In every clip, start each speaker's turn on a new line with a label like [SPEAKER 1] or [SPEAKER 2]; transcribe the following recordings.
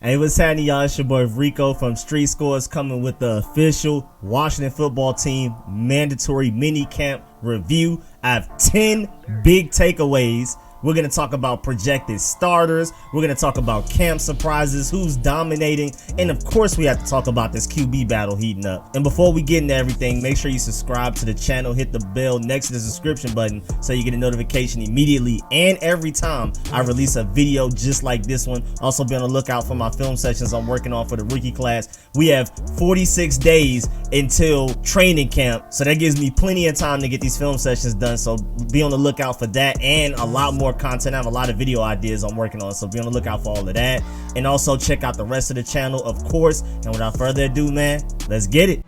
[SPEAKER 1] Hey, what's happening, y'all? It's your boy Rico from Street Scores coming with the official Washington football team mandatory minicamp review. I have 10 big takeaways. We're going to talk about projected starters. We're going to talk about camp surprises, who's dominating, and of course we have to talk about this QB battle heating up. And before we get into everything, make sure you subscribe to the channel, hit the bell next to the subscription button so you get a notification immediately and every time I release a video just like this one. Also be on the lookout for my film sessions I'm working on for the rookie class. We have 46 days until training camp, so that gives me plenty of time to get these film sessions done, so be on the lookout for that and a lot more content. I have a lot of video ideas I'm working on, so be on the lookout for all of that. And also check out the rest of the channel, of course. And without further ado, man, let's get it.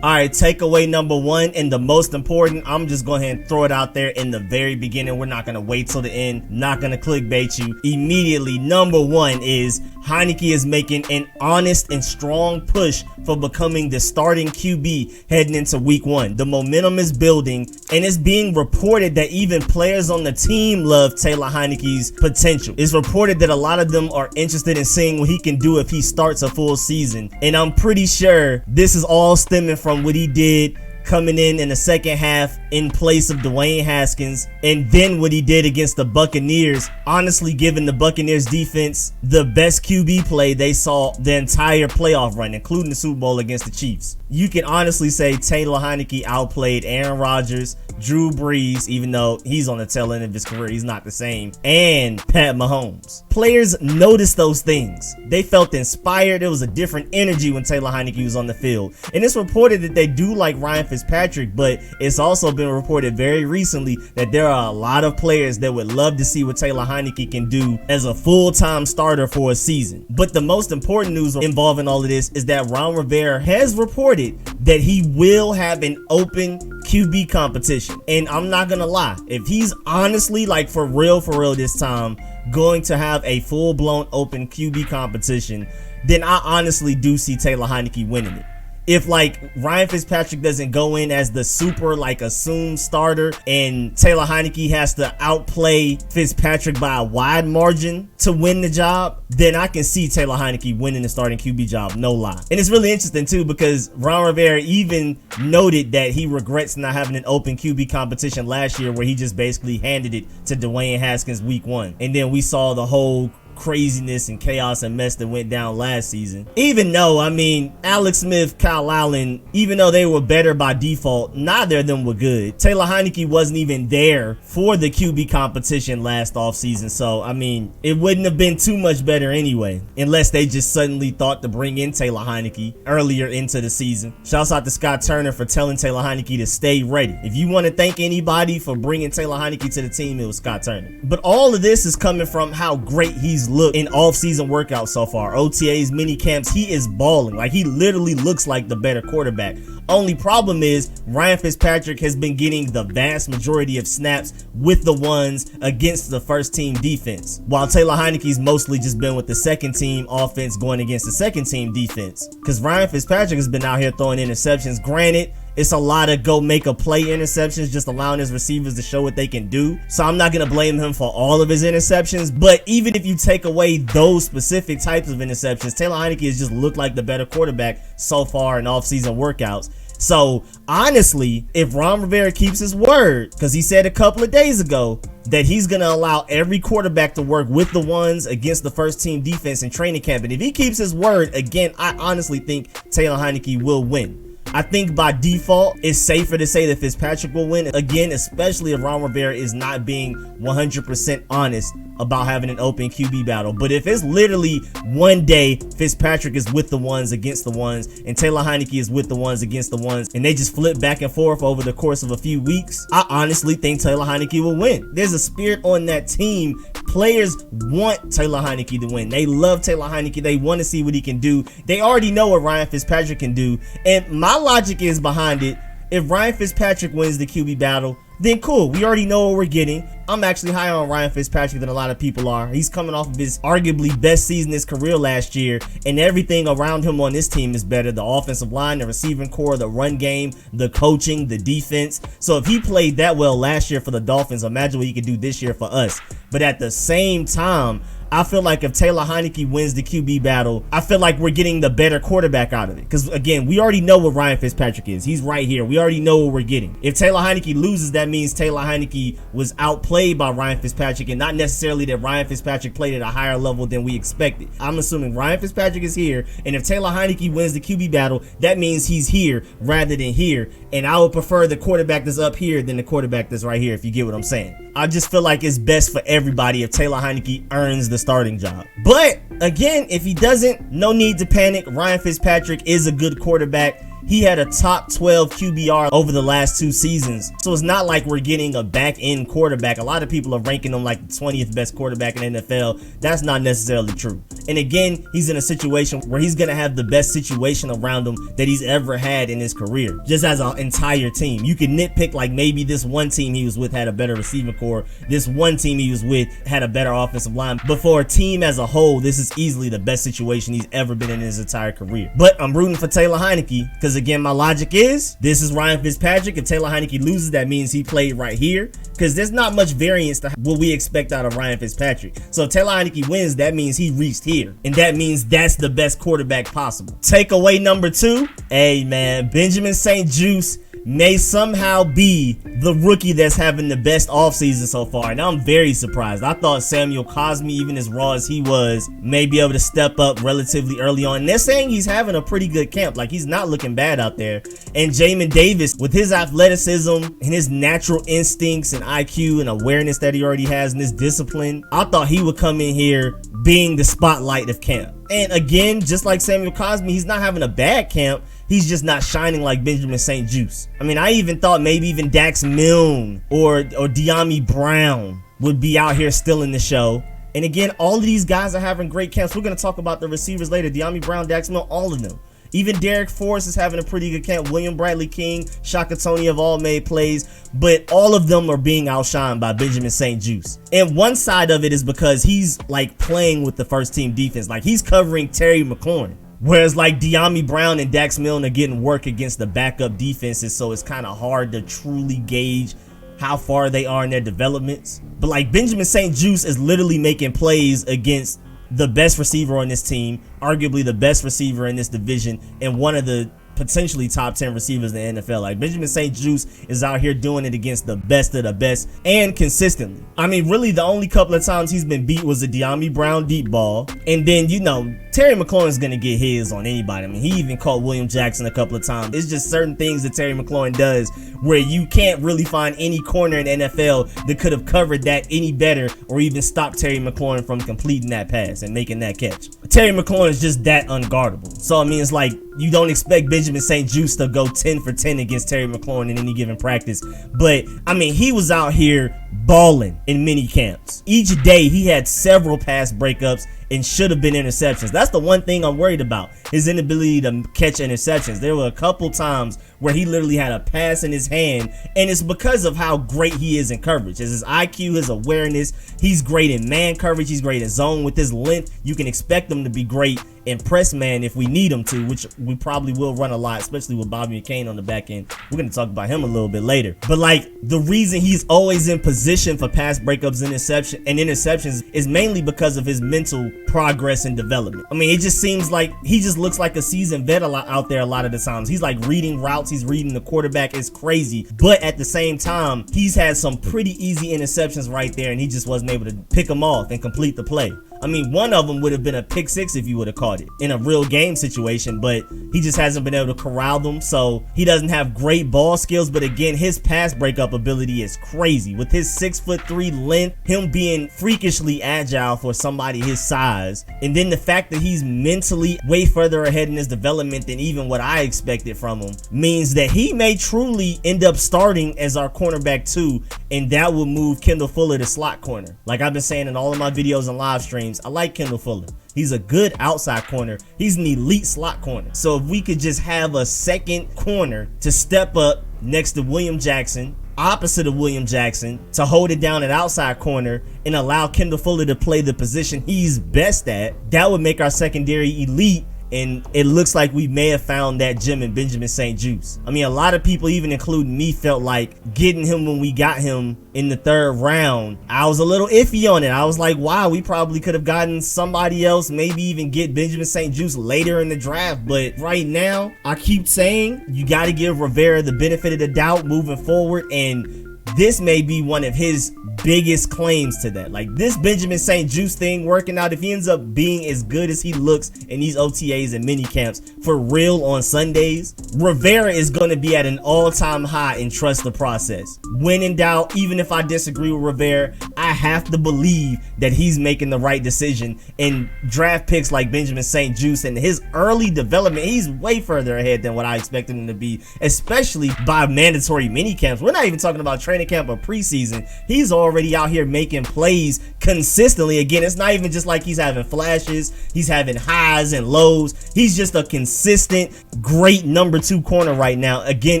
[SPEAKER 1] All right, takeaway number one, and the most important, I'm just going ahead and throw it out there in the very beginning. We're not going to wait till the end, not going to clickbait you. Immediately, number one is Heinicke is making an honest and strong push for becoming the starting QB heading into week one. The momentum is building, and it's being reported that even players on the team love Taylor Heinicke's potential. It's reported that a lot of them are interested in seeing what he can do if he starts a full season, and I'm pretty sure this is all stemming from what he did coming in the second half in place of Dwayne Haskins, and then what he did against the Buccaneers, honestly giving the Buccaneers defense the best QB play they saw the entire playoff run, including the Super Bowl against the Chiefs. You can honestly say Taylor Heinicke outplayed Aaron Rodgers, Drew Brees, even though he's on the tail end of his career, he's not the same, and Pat Mahomes. Players noticed those things. They felt inspired. There was a different energy when Taylor Heinicke was on the field. And it's reported that they do like Ryan Fitzpatrick, but it's also been reported very recently that there are a lot of players that would love to see what Taylor Heinicke can do as a full-time starter for a season. But the most important news involving all of this is that Ron Rivera has reported that he will have an open QB competition. And I'm not gonna lie, if he's honestly, like for real this time, going to have a full-blown open QB competition, then I honestly do see Taylor Heinicke winning it. If like Ryan Fitzpatrick doesn't go in as the super like assumed starter and Taylor Heinicke has to outplay Fitzpatrick by a wide margin to win the job, then I can see Taylor Heinicke winning the starting QB job, no lie. And it's really interesting too, because Ron Rivera even noted that he regrets not having an open QB competition last year, where he just basically handed it to Dwayne Haskins week one. And then we saw the whole craziness and chaos and mess that went down last season. Even though, I mean, Alex Smith, Kyle Allen, even though they were better by default, neither of them were good. Taylor Heinicke wasn't even there for the QB competition last offseason, so I mean, it wouldn't have been too much better anyway, unless they just suddenly thought to bring in Taylor Heinicke earlier into the season. Shouts out to Scott Turner for telling Taylor Heinicke to stay ready. If you want to thank anybody for bringing Taylor Heinicke to the team, it was Scott Turner. But all of this is coming from how great he's looked in off-season workouts so far. OTAs, mini camps, he is balling. Like, he literally looks like the better quarterback. Only problem is Ryan Fitzpatrick has been getting the vast majority of snaps with the ones against the first team defense, while Taylor Heinicke's mostly just been with the second team offense going against the second team defense. Because Ryan Fitzpatrick has been out here throwing interceptions. Granted, it's a lot of go make a play interceptions, just allowing his receivers to show what they can do. So I'm not going to blame him for all of his interceptions. But even if you take away those specific types of interceptions, Taylor Heinicke has just looked like the better quarterback so far in off-season workouts. So honestly, if Ron Rivera keeps his word, because he said a couple of days ago that he's going to allow every quarterback to work with the ones against the first team defense in training camp, and if he keeps his word, again, I honestly think Taylor Heinicke will win. I think by default, it's safer to say that Fitzpatrick will win. Again, especially if Ron Rivera is not being 100% honest about having an open QB battle. But if it's literally one day Fitzpatrick is with the ones against the ones and Taylor Heinicke is with the ones against the ones, and they just flip back and forth over the course of a few weeks, I honestly think Taylor Heinicke will win. There's a spirit on that team. Players want Taylor Heinicke to win. They love Taylor Heinicke. They want to see what he can do. They already know what Ryan Fitzpatrick can do. And my logic is behind it. If Ryan Fitzpatrick wins the QB battle, then cool. We already know what we're getting. I'm actually higher on Ryan Fitzpatrick than a lot of people are. He's coming off of his arguably best season in his career last year, and everything around him on this team is better. The offensive line, the receiving core, the run game, the coaching, the defense. So if he played that well last year for the Dolphins, imagine what he could do this year for us. But at the same time, I feel like if Taylor Heinicke wins the QB battle, I feel like we're getting the better quarterback out of it. Because, again, we already know what Ryan Fitzpatrick is. He's right here. We already know what we're getting. If Taylor Heinicke loses, that means Taylor Heinicke was outplayed by Ryan Fitzpatrick, and not necessarily that Ryan Fitzpatrick played at a higher level than we expected. I'm assuming Ryan Fitzpatrick is here, and if Taylor Heinicke wins the QB battle, that means he's here rather than here. And I would prefer the quarterback that's up here than the quarterback that's right here, if you get what I'm saying. I just feel like it's best for everybody if Taylor Heinicke earns the starting job. But again, if he doesn't, no need to panic. Ryan Fitzpatrick is a good quarterback. He had a top 12 QBR over the last 2 seasons. So it's not like we're getting a back-end quarterback. A lot of people are ranking him like the 20th best quarterback in the NFL. That's not necessarily true. And again, he's in a situation where he's going to have the best situation around him that he's ever had in his career, just as an entire team. You can nitpick like maybe this one team he was with had a better receiving core. This one team he was with had a better offensive line. But for a team as a whole, this is easily the best situation he's ever been in his entire career. But I'm rooting for Taylor Heinicke because, again, my logic is this is Ryan Fitzpatrick. If Taylor Heinicke loses, that means he played right here, because there's not much variance to what we expect out of Ryan Fitzpatrick. So if Taylor Heinicke wins, that means he reached here, and that means that's the best quarterback possible. Takeaway number 2, hey man, Benjamin St-Juste may somehow be the rookie that's having the best offseason so far, and I'm very surprised. I thought Samuel Cosme, even as raw as he was, may be able to step up relatively early on. And they're saying he's having a pretty good camp. Like, he's not looking bad out there. And Jamin Davis, with his athleticism and his natural instincts and IQ and awareness that he already has and his discipline, I thought he would come in here being the spotlight of camp. And again, just like Samuel Cosme, he's not having a bad camp. He's just not shining like Benjamin St-Juste. I mean, I even thought maybe even Dax Milne or De'Ami Brown would be out here still in the show. And again, all of these guys are having great camps. We're going to talk about the receivers later. De'Ami Brown, Dax Milne, all of them. Even Derek Forrest is having a pretty good camp. William Bradley King, Shaka Toney have all made plays, but all of them are being outshined by Benjamin St-Juste. And one side of it is because he's like playing with the first team defense. Like, he's covering Terry McLaurin. Whereas like De'Ami Brown and Dax Milne are getting work against the backup defenses, so it's kind of hard to truly gauge how far they are in their developments. But like Benjamin St-Juste is literally making plays against the best receiver on this team, arguably the best receiver in this division, and one of the potentially top 10 receivers in the NFL. Like, Benjamin St-Juste is out here doing it against the best of the best and consistently. I mean, really the only couple of times he's been beat was a De'Ami Brown deep ball. And then, you know, Terry McLaurin's going to get his on anybody. I mean, he even caught William Jackson a couple of times. It's just certain things that Terry McLaurin does where you can't really find any corner in the NFL that could have covered that any better or even stopped Terry McLaurin from completing that pass and making that catch. Terry McLaurin is just that unguardable. So, I mean, it's like you don't expect Benjamin St-Juste to go 10 for 10 against Terry McLaurin in any given practice. But, I mean, he was out here balling in mini camps. Each day he had several pass breakups and should have been interceptions. That's the one thing I'm worried about, his inability to catch interceptions. There were a couple times where he literally had a pass in his hand, and it's because of how great he is in coverage. It's his IQ, his awareness. He's great in man coverage. He's great in zone. With his length, you can expect him to be great in press man if we need him to, which we probably will run a lot, especially with Bobby McCain on the back end. We're going to talk about him a little bit later. But like, the reason he's always in position for pass breakups and interceptions is mainly because of his mental progress and development. I mean, it just seems like he just looks like a seasoned vet out there a lot of the times. He's like reading routes, he's reading the quarterback. It's crazy. But at the same time, he's had some pretty easy interceptions right there, and he just wasn't able to pick them off and complete the play. I mean, one of them would have been a pick six if you would have caught it in a real game situation, but he just hasn't been able to corral them. So he doesn't have great ball skills, but again, his pass breakup ability is crazy. With his 6'3" length, him being freakishly agile for somebody his size, and then the fact that he's mentally way further ahead in his development than even what I expected from him, means that he may truly end up starting as our cornerback 2, and that will move Kendall Fuller to slot corner. Like I've been saying in all of my videos and live streams, I like Kendall Fuller. He's a good outside corner. He's an elite slot corner. So if we could just have a second corner to step up next to William Jackson opposite of William Jackson, to hold it down at outside corner and allow Kendall Fuller to play the position he's best at, that would make our secondary elite. And it looks like we may have found that gem in Benjamin St-Juste. I mean, a lot of people, even including me, felt like getting him when we got him in the 3rd round, I was a little iffy on it. I was like, wow, we probably could have gotten somebody else, maybe even get Benjamin St-Juste later in the draft. But right now, I keep saying you got to give Rivera the benefit of the doubt moving forward. And this may be one of his biggest claims to that. Like, this Benjamin St-Juste thing working out, if he ends up being as good as he looks in these OTAs and mini camps for real on Sundays, Rivera is going to be at an all-time high and trust the process. When in doubt, even if I disagree with Rivera, I have to believe that he's making the right decision. And draft picks like Benjamin St-Juste and his early development, he's way further ahead than what I expected him to be, especially by mandatory mini camps. We're not even talking about training camp or preseason. He's already out here making plays consistently. Again, it's not even just like he's having flashes, he's having highs and lows. He's just a consistent, great number 2 corner right now. Again,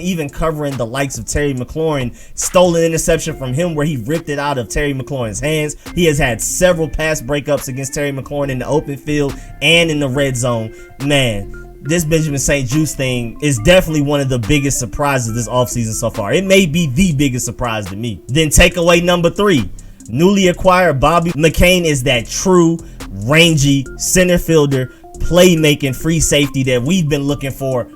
[SPEAKER 1] even covering the likes of Terry McLaurin. Stolen interception from him where he ripped it out of Terry McLaurin's hands. He has had several pass breakups against Terry McLaurin in the open field and in the red zone. Man, this Benjamin St-Juste thing is definitely one of the biggest surprises this offseason so far. It may be the biggest surprise to me. Then takeaway number 3. Newly acquired Bobby McCain is that true, rangy center fielder, playmaking free safety that we've been looking for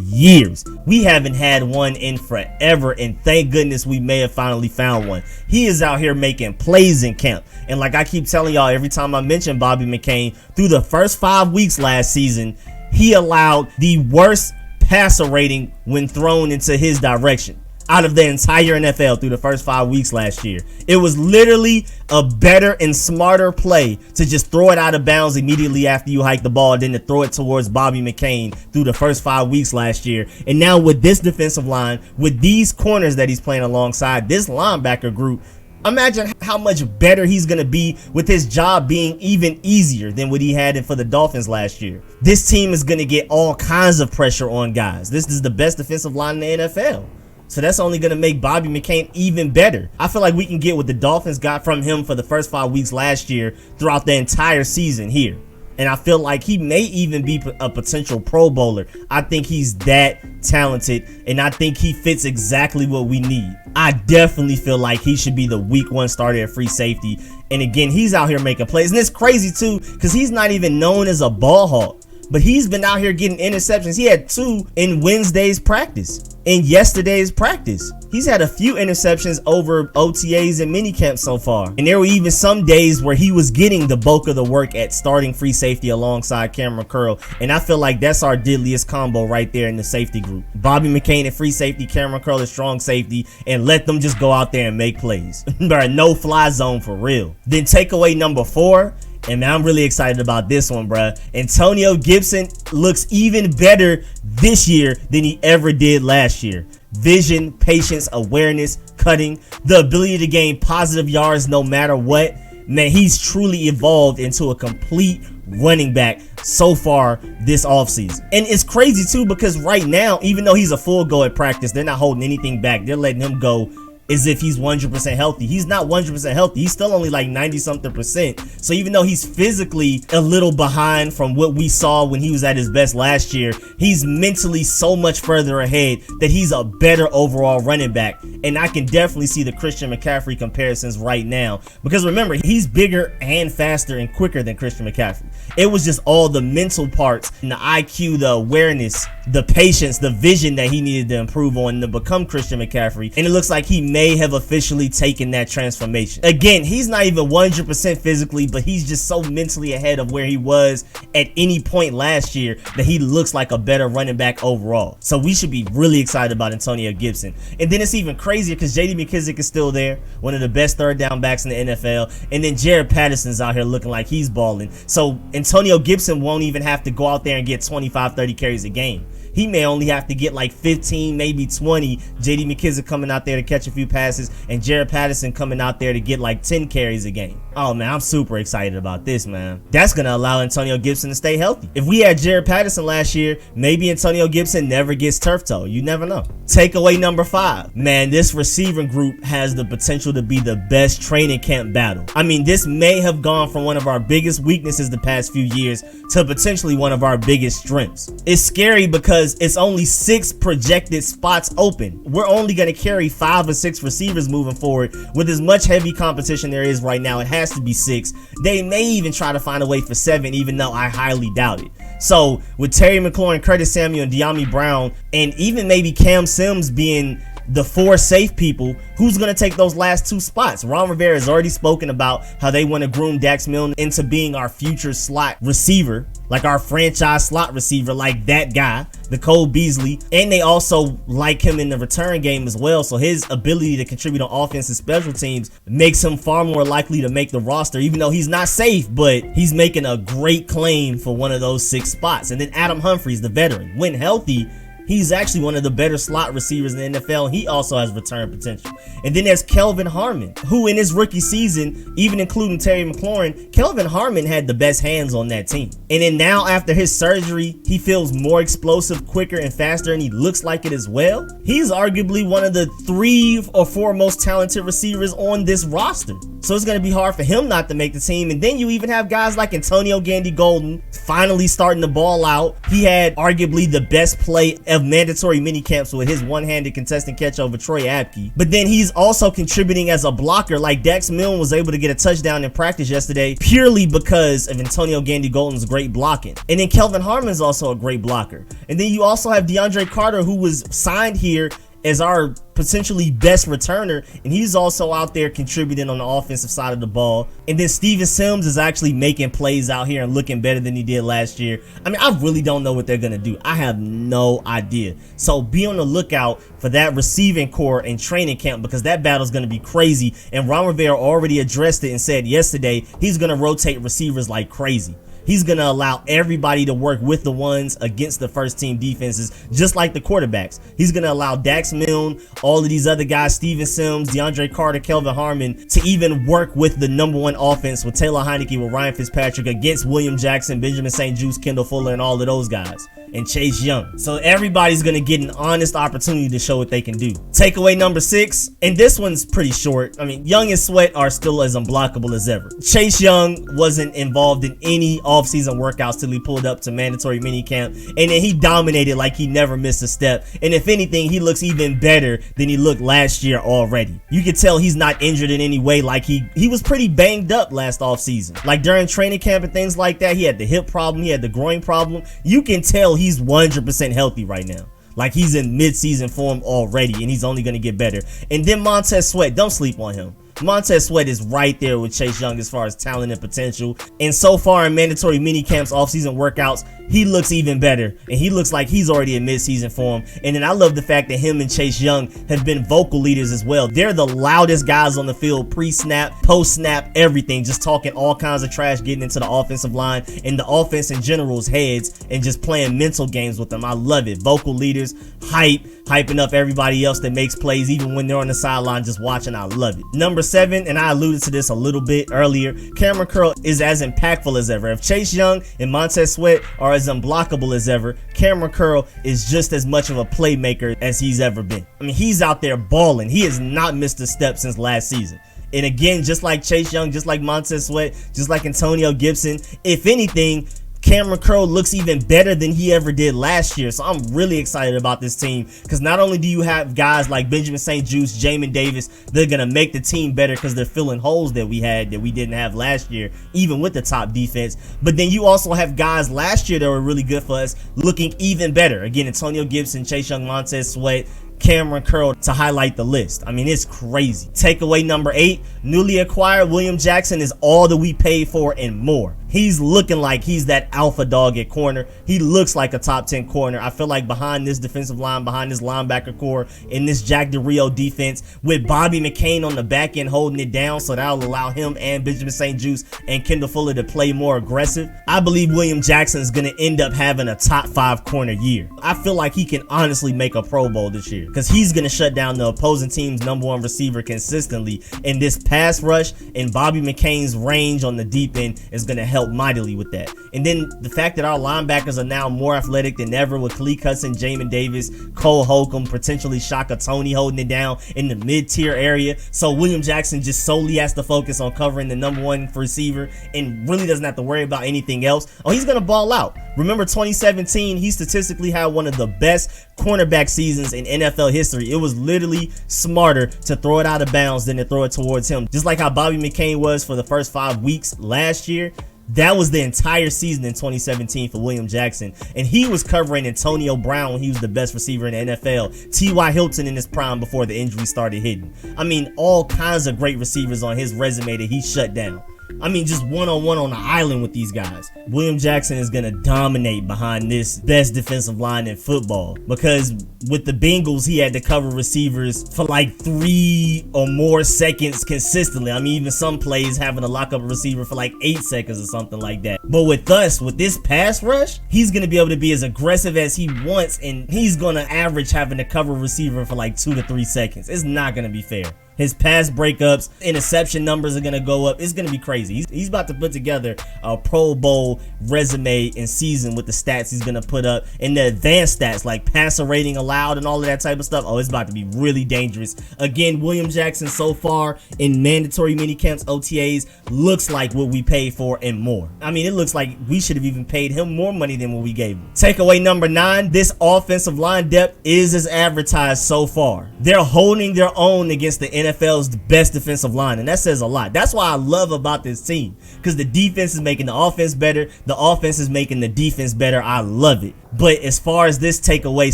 [SPEAKER 1] years. We haven't had one in forever, and thank goodness we may have finally found one. He is out here making plays in camp. And like I keep telling y'all every time I mention Bobby McCain, through the first 5 weeks last season, he allowed the worst passer rating when thrown into his direction out of the entire NFL through the first 5 weeks last year. It was literally a better and smarter play to just throw it out of bounds immediately after you hike the ball than to throw it towards Bobby McCain through the first 5 weeks last year. And now with this defensive line, with these corners that he's playing alongside, this linebacker group, imagine how much better he's going to be with his job being even easier than what he had for the Dolphins last year. This team is going to get all kinds of pressure on guys. This is the best defensive line in the NFL. So that's only going to make Bobby McCain even better. I feel like we can get what the Dolphins got from him for the first 5 weeks last year throughout the entire season here. And I feel like he may even be a potential Pro Bowler. I think he's that talented, and I think he fits exactly what we need. I definitely feel like he should be the week 1 starter at free safety. And again, he's out here making plays. And it's crazy too, because he's not even known as a ball hawk, but he's been out here getting interceptions. He had 2 in Wednesday's practice. In yesterday's practice, he's had a few interceptions over OTAs and minicamp so far. And there were even some days where he was getting the bulk of the work at starting free safety alongside Cameron Curl. And I feel like that's our deadliest combo right there in the safety group. Bobby McCain at free safety, Cameron Curl at strong safety, and let them just go out there and make plays. No fly zone for real. Then takeaway number 4. And man, I'm really excited about this one, bruh. Antonio Gibson looks even better this year than he ever did last year. Vision, patience, awareness, cutting, the ability to gain positive yards no matter what. Man, he's truly evolved into a complete running back so far this offseason. And it's crazy too, because right now, even though he's a full go at practice, they're not holding anything back. They're letting him go as if he's 100% healthy. He's not 100% healthy. He's still only like 90-something%. So even though he's physically a little behind from what we saw when he was at his best last year, he's mentally so much further ahead that he's a better overall running back. And I can definitely see the Christian McCaffrey comparisons right now, because remember, he's bigger and faster and quicker than Christian McCaffrey. It was just all the mental parts and the IQ, the awareness, the patience, the vision that he needed to improve on to become Christian McCaffrey. And it looks like he may have officially taken that transformation. Again, he's not even 100% physically, but he's just so mentally ahead of where he was at any point last year that he looks like a better running back overall. So we should be really excited about Antonio Gibson. And then it's even crazier because J.D. McKissic is still there, one of the best third down backs in the NFL. And then Jared Patterson's out here looking like he's balling. So Antonio Gibson won't even have to go out there and get 25-30 carries a game. He may only have to get like 15, maybe 20. J.D. McKissic coming out there to catch a few passes, and Jared Patterson coming out there to get like 10 carries a game. Oh man, I'm super excited about this, man. That's gonna allow Antonio Gibson to stay healthy. If we had Jared Patterson last year, maybe Antonio Gibson never gets turf toe. You never know. Takeaway number 5. Man, this receiving group has the potential to be the best training camp battle. I mean, this may have gone from one of our biggest weaknesses the past few years to potentially one of our biggest strengths. It's scary because it's only 6 projected spots open. We're only gonna carry 5 or 6 receivers moving forward. With as much heavy competition there is right now, it has to be 6. They may even try to find a way for 7, even though I highly doubt it. So with Terry McLaurin, Curtis Samuel, and De'Ami Brown, and even maybe Cam Sims being the 4 safe people, who's going to take those last 2 spots? Ron Rivera has already spoken about how they want to groom Dax Milne into being our future slot receiver, like our franchise slot receiver, like that guy, the Cole Beasley. And they also like him in the return game as well. So his ability to contribute on offense and special teams makes him far more likely to make the roster, even though he's not safe, but he's making a great claim for one of those 6 spots. And then Adam Humphries, the veteran, when healthy, he's actually one of the better slot receivers in the NFL. He also has return potential. And then there's Kelvin Harmon, who in his rookie season, even including Terry McLaurin, Kelvin Harmon had the best hands on that team. And then now after his surgery, he feels more explosive, quicker, and faster, and he looks like it as well. He's arguably one of the 3 or 4 most talented receivers on this roster. So it's going to be hard for him not to make the team. And then you even have guys like Antonio Gandy-Golden finally starting to ball out. He had arguably the best play of mandatory minicamps with his one-handed contested catch over Troy Apke. But then he's also contributing as a blocker. Like Dax Milne was able to get a touchdown in practice yesterday purely because of Antonio Gandy-Golden's great blocking. And then Kelvin Harmon's also a great blocker. And then you also have DeAndre Carter, who was signed here as our potentially best returner, and he's also out there contributing on the offensive side of the ball. And then Steven Sims is actually making plays out here and looking better than he did last year. I mean, I really don't know what they're gonna do. I have no idea. So be on the lookout for that receiving core in training camp, because that battle's gonna be crazy. And Ron Rivera already addressed it and said yesterday he's gonna rotate receivers like crazy. He's going to allow everybody to work with the ones against the first team defenses, just like the quarterbacks. He's going to allow Dax Milne, all of these other guys, Steven Sims, DeAndre Carter, Kelvin Harmon, to even work with the #1 offense with Taylor Heinicke, with Ryan Fitzpatrick, against William Jackson, Benjamin St-Juste, Kendall Fuller, and all of those guys, and Chase Young. So everybody's going to get an honest opportunity to show what they can do. Takeaway number 6, and this one's pretty short. I mean, Young and Sweat are still as unblockable as ever. Chase Young wasn't involved in any offseason workouts till he pulled up to mandatory minicamp, and then he dominated like he never missed a step. And if anything, he looks even better than he looked last year already. You can tell he's not injured in any way. Like he was pretty banged up last offseason. Like during training camp and things like that, he had the hip problem, he had the groin problem. You can tell he's 100% healthy right now. Like he's in mid-season form already, and he's only going to get better. And then Montez Sweat, don't sleep on him. Montez Sweat is right there with Chase Young as far as talent and potential. And so far in mandatory minicamps, off-season workouts, he looks even better. And he looks like he's already in mid-season form. And then I love the fact that him and Chase Young have been vocal leaders as well. They're the loudest guys on the field, pre-snap, post-snap, everything. Just talking all kinds of trash, getting into the offensive line and the offense in general's heads, and just playing mental games with them. I love it. Vocal leaders, hyping up everybody else that makes plays, even when they're on the sideline just watching. I love it. Number 7, and I alluded to this a little bit earlier, Cameron Curl is as impactful as ever. If Chase Young and Montez Sweat are as unblockable as ever, Cameron Curl is just as much of a playmaker as he's ever been. I mean, he's out there balling. He has not missed a step since last season. And again, just like Chase Young, just like Montez Sweat, just like Antonio Gibson, if anything, Cameron Curl looks even better than he ever did last year. So I'm really excited about this team, because not only do you have guys like Benjamin St-Juste, Jamin Davis, they're going to make the team better because they're filling holes that we had that we didn't have last year, even with the top defense. But then you also have guys last year that were really good for us looking even better. Again, Antonio Gibson, Chase Young, Montez Sweat, Cameron Curl, to highlight the list. I mean, it's crazy. Takeaway number 8, newly acquired William Jackson is all that we paid for and more. He's looking like he's that alpha dog at corner. He looks like a top 10 corner. I feel like behind this defensive line, behind this linebacker core, in this Jack Del Rio defense, with Bobby McCain on the back end holding it down, so that'll allow him and Benjamin St-Juste and Kendall Fuller to play more aggressive. I believe William Jackson is going to end up having a top 5 corner year. I feel like he can honestly make a Pro Bowl this year because he's going to shut down the opposing team's #1 receiver consistently. And this pass rush and Bobby McCain's range on the deep end is going to help mightily with that. And then the fact that our linebackers are now more athletic than ever with Khaleke Hudson, Jamin Davis, Cole Holcomb, potentially Shaka Toney holding it down in the mid-tier area. So William Jackson just solely has to focus on covering the #1 receiver and really doesn't have to worry about anything else. Oh, he's going to ball out. Remember 2017, he statistically had one of the best cornerback seasons in NFL history. It was literally smarter to throw it out of bounds than to throw it towards him. Just like how Bobby McCain was for the first 5 weeks last year. That was the entire season in 2017 for William Jackson. And he was covering Antonio Brown when he was the best receiver in the NFL. T.Y. Hilton in his prime before the injury started hitting. I mean, all kinds of great receivers on his resume that he shut down. I mean, just one-on-one on the island with these guys. William Jackson is going to dominate behind this best defensive line in football because with the Bengals, he had to cover receivers for like 3 or more seconds consistently. I mean, even some plays having to lock up a receiver for like 8 seconds or something like that. But with us, with this pass rush, he's going to be able to be as aggressive as he wants, and he's going to average having to cover a receiver for like 2 to 3 seconds. It's not going to be fair. His pass breakups, interception numbers are going to go up. It's going to be crazy. He's about to put together a Pro Bowl resume and season with the stats he's going to put up and the advanced stats like passer rating allowed and all of that type of stuff. Oh, it's about to be really dangerous. Again, William Jackson so far in mandatory minicamps, OTAs, looks like what we paid for and more. I mean, it looks like we should have even paid him more money than what we gave him. Takeaway number 9, this offensive line depth is as advertised so far. They're holding their own against the NFL's best defensive line, and that says a lot. That's why I love about this team, because the defense is making the offense better, the offense is making the defense better. I love it. But as far as this takeaway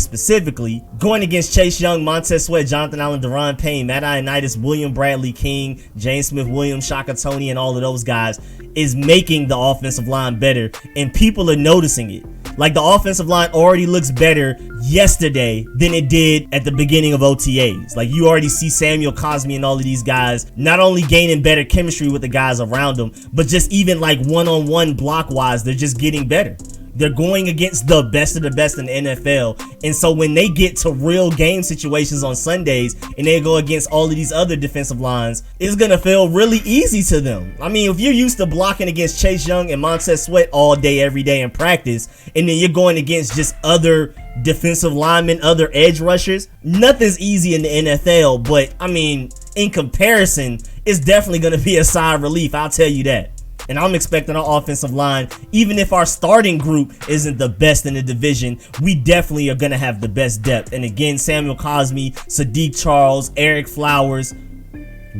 [SPEAKER 1] specifically, going against Chase Young, Montez Sweat, Jonathan Allen, Daron Payne, Matt Ioannidis, William Bradley King, James Smith-Williams, Shaka Toney, and all of those guys is making the offensive line better, and people are noticing it. Like, the offensive line already looks better yesterday than it did at the beginning of OTAs. Like, you already see Samuel Cosmi and all of these guys not only gaining better chemistry with the guys around them, but just even like one-on-one block-wise, they're just getting better. They're going against the best of the best in the NFL. And so when they get to real game situations on Sundays and they go against all of these other defensive lines, it's going to feel really easy to them. I mean, if you're used to blocking against Chase Young and Montez Sweat all day, every day in practice, and then you're going against just other defensive linemen, other edge rushers, nothing's easy in the NFL. But, I mean, in comparison, it's definitely going to be a sigh of relief. I'll tell you that. And I'm expecting our offensive line, even if our starting group isn't the best in the division, we definitely are going to have the best depth. And again, Samuel Cosmi, Sadiq Charles, Eric Flowers,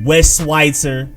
[SPEAKER 1] Wes Schweitzer,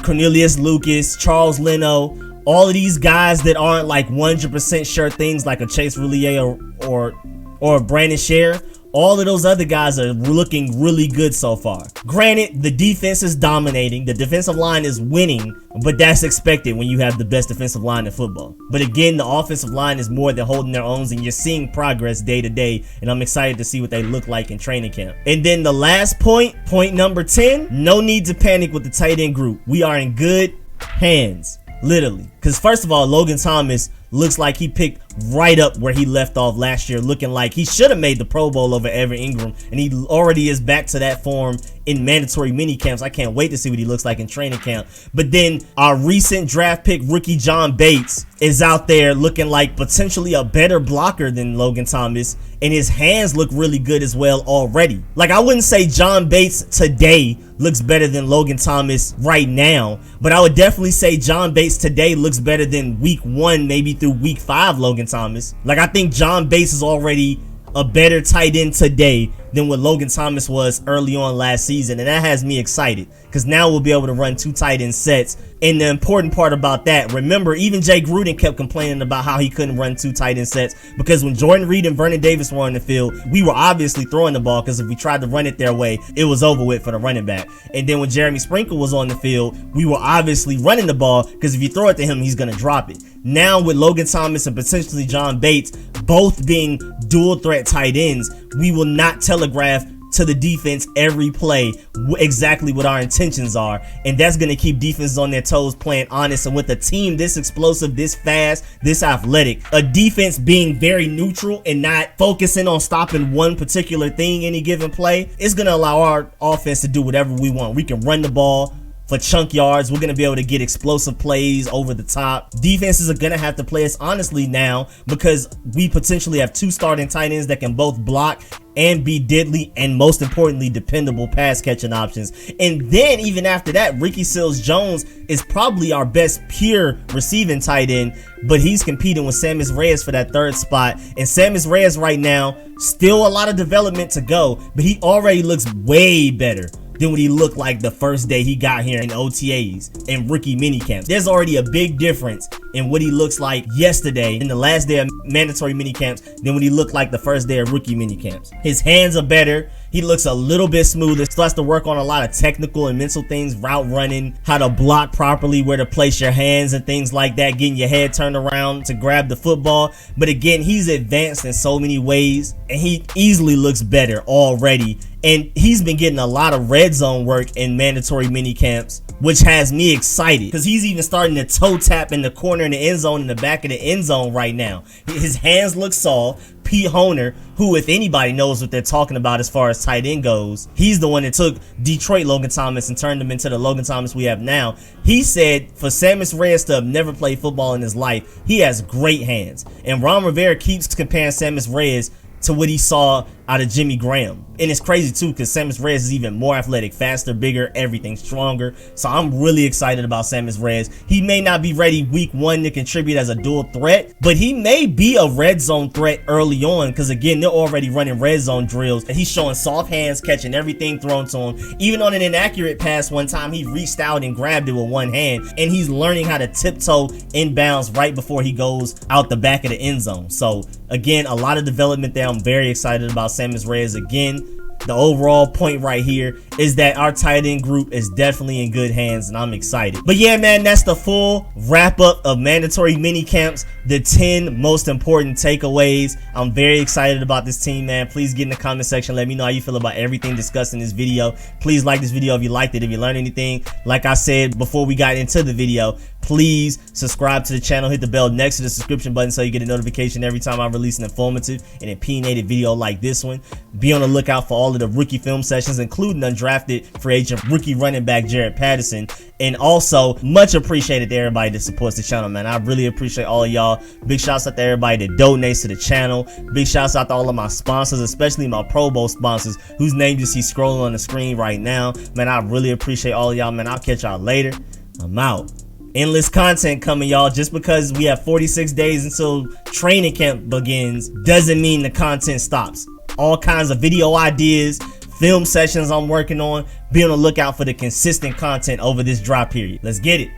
[SPEAKER 1] Cornelius Lucas, Charles Leno, all of these guys that aren't like 100% sure things like a Chase Roulier or Brandon Scher. All of those other guys are looking really good so far. Granted, the defense is dominating. The defensive line is winning, but that's expected when you have the best defensive line in football. But again, the offensive line is more than holding their own, and you're seeing progress day to day, and I'm excited to see what they look like in training camp. And then the last point number 10, no need to panic with the tight end group. We are in good hands, literally. Because first of all, Logan Thomas looks like he picked right up where he left off last year, looking like he should have made the Pro Bowl over Evan Ingram, and he already is back to that form in mandatory mini camps. I can't wait to see what he looks like in training camp. But then our recent draft pick rookie John Bates is out there looking like potentially a better blocker than Logan Thomas, and his hands look really good as well already. Like, I wouldn't say John Bates today looks better than Logan Thomas right now, but I would definitely say John Bates today looks better than week 1, maybe through week 5 Logan Thomas. Like, I think John Bates is already a better tight end today than what Logan Thomas was early on last season, and that has me excited because now we'll be able to run 2 tight end sets. And the important part about that, remember, even Jay Gruden kept complaining about how he couldn't run 2 tight end sets because when Jordan Reed and Vernon Davis were on the field, we were obviously throwing the ball because if we tried to run it their way, it was over with for the running back. And then when Jeremy Sprinkle was on the field, we were obviously running the ball because if you throw it to him, he's going to drop it. Now with Logan Thomas and potentially John Bates both being dual threat tight ends, we will not telegraph to the defense every play exactly what our intentions are, and that's going to keep defenses on their toes playing honest. And with a team this explosive, this fast, this athletic, a defense being very neutral and not focusing on stopping one particular thing any given play, it's going to allow our offense to do whatever we want. We can run the ball for chunk yards. We're going to be able to get explosive plays over the top. Defenses are going to have to play us honestly now because we potentially have 2 starting tight ends that can both block and be deadly and most importantly dependable pass catching options. And then even after that, Ricky Seals-Jones is probably our best pure receiving tight end, but he's competing with Sammis Reyes for that 3rd spot. And Sammis Reyes right now, still a lot of development to go, but he already looks way better than what he looked like the first day he got here in OTAs and rookie minicamps. There's already a big difference in what he looks like yesterday in the last day of mandatory minicamps than what he looked like the first day of rookie minicamps. His hands are better. He looks a little bit smoother. Still has to work on a lot of technical and mental things, route running, how to block properly, where to place your hands and things like that, getting your head turned around to grab the football. But again, he's advanced in so many ways and he easily looks better already. And he's been getting a lot of red zone work in mandatory mini camps, which has me excited because he's even starting to toe tap in the corner in the end zone, in the back of the end zone right now. His hands look soft. Pete Honer, who if anybody knows what they're talking about as far as tight end goes, he's the one that took Detroit Logan Thomas and turned him into the Logan Thomas we have now. He said for Sammis Reyes to have never played football in his life, he has great hands. And Ron Rivera keeps comparing Sammis Reyes to what he saw out of Jimmy Graham. And it's crazy too because Sammis Reyes is even more athletic, faster, bigger, everything stronger. So I'm really excited about Sammis Reyes. He may not be ready week 1 to contribute as a dual threat, but he may be a red zone threat early on because again, they're already running red zone drills and he's showing soft hands, catching everything thrown to him. Even on an inaccurate pass one time, he reached out and grabbed it with one hand, and he's learning how to tiptoe inbounds right before he goes out the back of the end zone. So again, a lot of development there. I'm very excited about Sammis Reyes. Again, the overall point right here is that our tight end group is definitely in good hands and I'm excited. But yeah, man, that's the full wrap up of mandatory mini camps, the 10 most important takeaways. I'm very excited about this team, man. Please get in the comment section. Let me know how you feel about everything discussed in this video. Please like this video if you liked it, if you learned anything. Like I said before we got into the video, please subscribe to the channel, hit the bell next to the subscription button so you get a notification every time I release an informative and opinionated video like this one. Be on the lookout for all of the rookie film sessions, including undrafted free agent rookie running back Jared Patterson. And also, much appreciated to everybody that supports the channel, man. I really appreciate all of y'all. Big shouts out to everybody that donates to the channel. Big shouts out to all of my sponsors, especially my Pro Bowl sponsors, whose names you see scrolling on the screen right now. Man, I really appreciate all of y'all, man. I'll catch y'all later. I'm out. Endless content coming, y'all. Just because we have 46 days until training camp begins doesn't mean the content stops. All kinds of video ideas, film sessions I'm working on. Be on the lookout for the consistent content over this dry period. Let's get it.